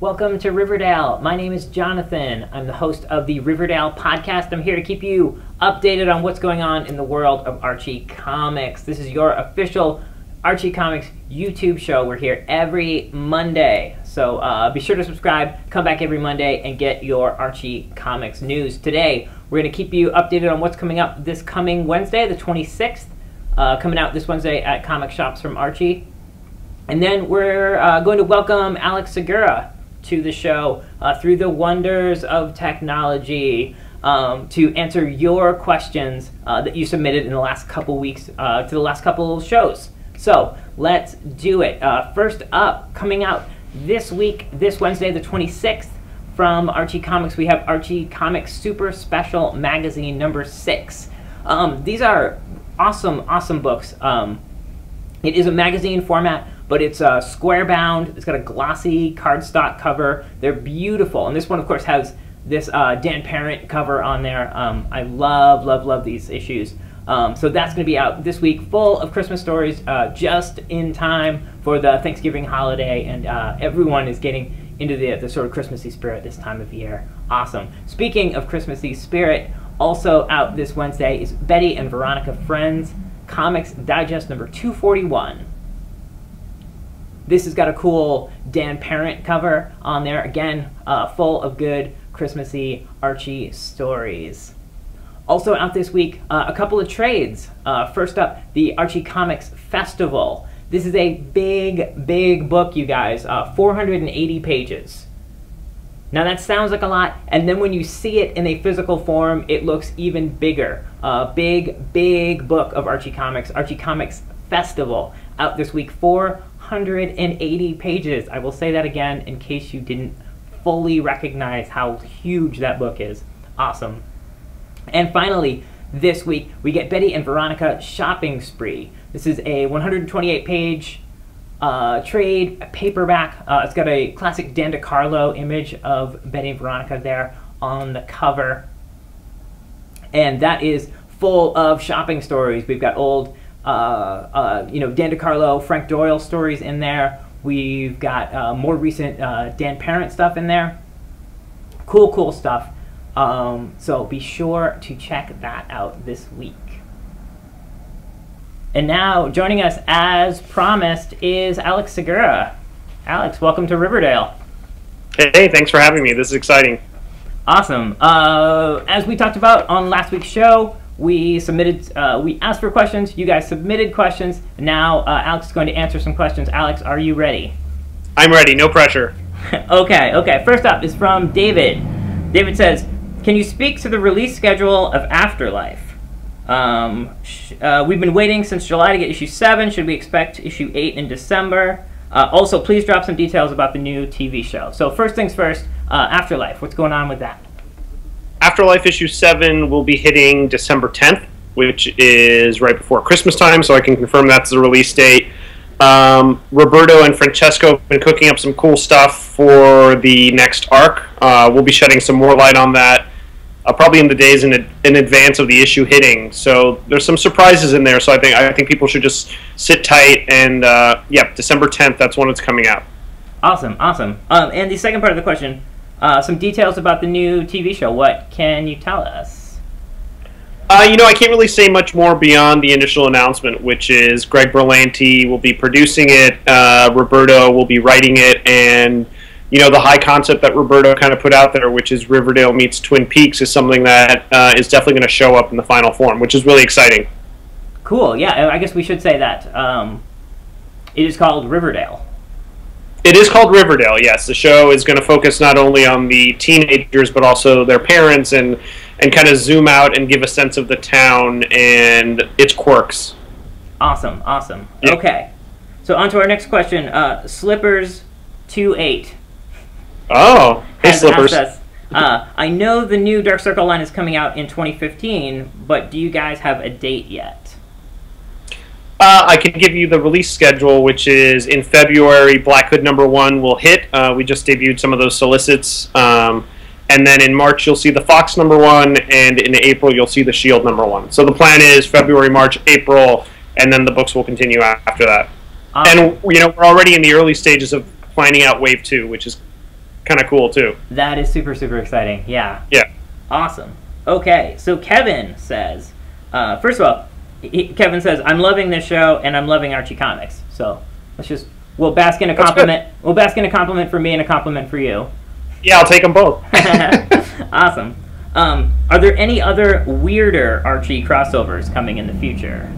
Welcome to Riverdale. My name is Jonathan. I'm the host of the Riverdale podcast. I'm here to keep you updated on what's going on in the world of Archie Comics. This is your official Archie Comics YouTube show. We're here every Monday. So be sure to subscribe, come back every Monday, and get your Archie Comics news. Today, we're going to keep you updated on what's coming up this coming Wednesday, the 26th. Coming out this Wednesday at Comic Shops from Archie. And then we're going to welcome Alex Segura to the show through the wonders of technology to answer your questions that you submitted in the last couple weeks to the last couple shows. So let's do it. First up, coming out this week, this Wednesday, the 26th, from Archie Comics, we have Archie Comics Super Special Magazine number 6. These are awesome books. It is a magazine format, but it's square bound. It's got a glossy cardstock cover. They're beautiful, and this one, of course, has this Dan Parent cover on there. I love these issues. So that's going to be out this week, full of Christmas stories, just in time for the Thanksgiving holiday, and everyone is getting into the sort of Christmassy spirit this time of year. Awesome. Speaking of Christmassy spirit, also out this Wednesday is Betty and Veronica Friends Comics Digest number 241. This has got a cool Dan Parent cover on there. Again, full of good Christmassy Archie stories. Also out this week, a couple of trades. First up, the Archie Comics Festival. This is a big book, you guys. 480 pages. Now that sounds like a lot, and then when you see it in a physical form, it looks even bigger. Big book of Archie Comics Festival, out this week, 480 pages. I will say that again in case you didn't fully recognize how huge that book is. Awesome. And finally, this week, we get Betty and Veronica Shopping Spree. This is a 128-page trade paperback. It's got a classic Dan DeCarlo image of Betty and Veronica there on the cover. And that is full of shopping stories. We've got old, Dan DeCarlo, Frank Doyle stories in there. We've got more recent Dan Parent stuff in there. Cool stuff. So be sure to check that out this week. And now, joining us as promised is Alex Segura. Alex, welcome to Riverdale. Hey, thanks for having me. This is exciting. Awesome. As we talked about on last week's show, we asked for questions. You guys submitted questions. Now, Alex is going to answer some questions. Alex, are you ready? I'm ready. No pressure. Okay. First up is from David. David says, can you speak to the release schedule of Afterlife? We've been waiting since July to get issue 7. Should we expect issue 8 in December? Also, please drop some details about the new TV show. So first things first, Afterlife. What's going on with that? Afterlife issue 7 will be hitting December 10th, which is right before Christmas time, so I can confirm that's the release date. Roberto and Francesco have been cooking up some cool stuff for the next arc. We'll be shedding some more light on that probably in the days in advance of the issue hitting. So there's some surprises in there, so I think people should just sit tight, and December 10th, that's when it's coming out. Awesome. And the second part of the question, some details about the new TV show. What can you tell us? I can't really say much more beyond the initial announcement, which is Greg Berlanti will be producing it, Roberto will be writing it, and the high concept that Roberto kind of put out there, which is Riverdale meets Twin Peaks, is something that is definitely going to show up in the final form, which is really exciting. Cool, yeah, I guess we should say that. It is called Riverdale. It is called Riverdale, yes. The show is going to focus not only on the teenagers, but also their parents, and kind of zoom out and give a sense of the town and its quirks. Awesome. Yeah. Okay, so on to our next question. Slippers 28. Oh, hey Slippers. I know the new Dark Circle line is coming out in 2015, but do you guys have a date yet? I can give you the release schedule, which is in February, Black Hood #1 will hit. We just debuted some of those solicits. And then in March, you'll see the Fox #1, and in April, you'll see the Shield #1. So the plan is February, March, April, and then the books will continue after that. And, we're already in the early stages of planning out Wave 2, which is kind of cool too. That is super, super exciting. Yeah. Yeah. Awesome. Okay, so Kevin says, first of all, Kevin says, I'm loving this show and I'm loving Archie Comics. So we'll bask in a compliment. We'll bask in a compliment for me and a compliment for you. Yeah, I'll take them both. Awesome. Are there any other weirder Archie crossovers coming in the future?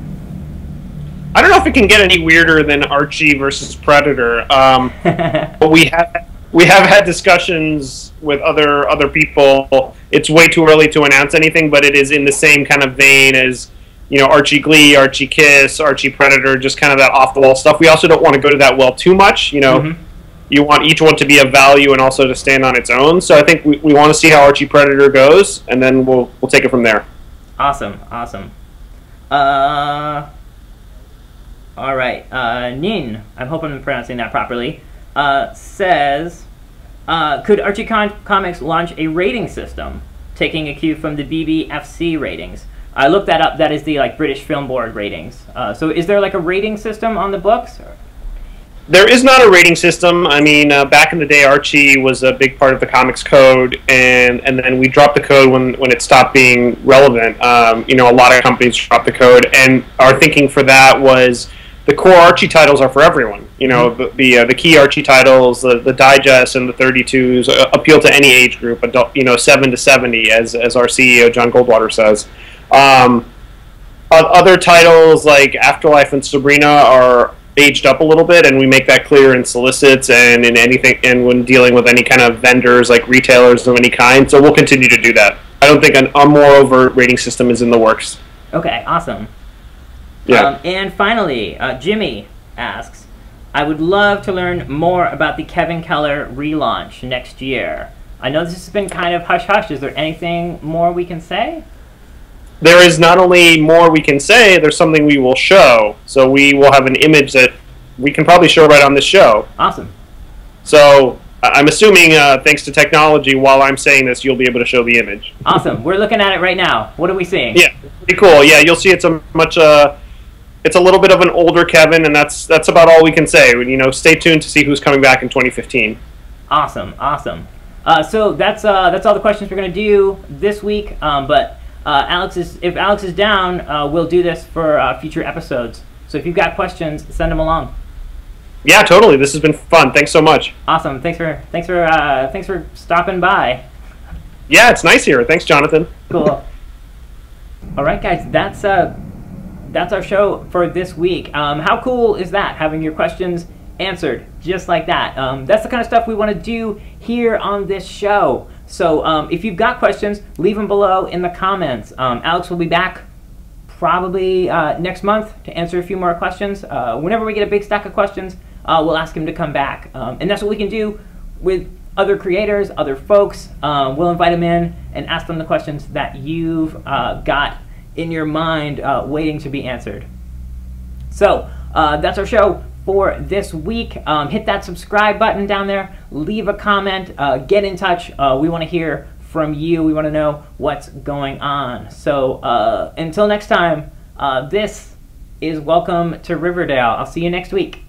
I don't know if it can get any weirder than Archie versus Predator. But we have had discussions with other people. It's way too early to announce anything, but it is in the same kind of vein as, you know, Archie Glee, Archie Kiss, Archie Predator, just kind of that off-the-wall stuff. We also don't want to go to that well too much, you know. Mm-hmm. You want each one to be of value and also to stand on its own. So I think we want to see how Archie Predator goes, and then we'll take it from there. Awesome. All right. Nin, I hope I'm pronouncing that properly, says, could Archie Comics launch a rating system, taking a cue from the BBFC ratings? I looked that up. That is the British Film Board ratings. So is there a rating system on the books? There is not a rating system. I mean, back in the day, Archie was a big part of the comics code, and then we dropped the code when it stopped being relevant. You know, a lot of companies dropped the code, and our thinking for that was the core Archie titles are for everyone. You know, the key Archie titles, the digest and the 32s appeal to any age group, adult, you know, 7 to 70, as our CEO John Goldwater says. Other titles like Afterlife and Sabrina are aged up a little bit, and we make that clear in solicits and in anything, and when dealing with any kind of vendors like retailers of any kind. So we'll continue to do that. I don't think a more overt rating system is in the works. Okay, awesome. Yeah. And finally, Jimmy asks, I would love to learn more about the Kevin Keller relaunch next year. I know this has been kind of hush-hush. Is there anything more we can say? There is not only more we can say, there's something we will show. So we will have an image that we can probably show right on this show. Awesome. So I'm assuming, thanks to technology, while I'm saying this, you'll be able to show the image. Awesome. We're looking at it right now. What are we seeing? Yeah, pretty cool. Yeah, you'll see it's a little bit of an older Kevin, and that's about all we can say. You know, stay tuned to see who's coming back in 2015. Awesome. So that's all the questions we're going to do this week. But if Alex is down, we'll do this for future episodes. So if you've got questions, send them along. Yeah, totally. This has been fun. Thanks so much. Awesome. Thanks for stopping by. Yeah, it's nice here. Thanks, Jonathan. Cool. All right, guys. That's our show for this week. How cool is that? Having your questions answered just like that. That's the kind of stuff we want to do here on this show. So if you've got questions, leave them below in the comments. Alex will be back probably next month to answer a few more questions. Whenever we get a big stack of questions, we'll ask him to come back. And that's what we can do with other creators, other folks. We'll invite them in and ask them the questions that you've got in your mind waiting to be answered. So that's our show for this week. Hit that subscribe button down there, leave a comment, get in touch. We want to hear from you. We want to know what's going on. So until next time, this is Welcome to Riverdale. I'll see you next week.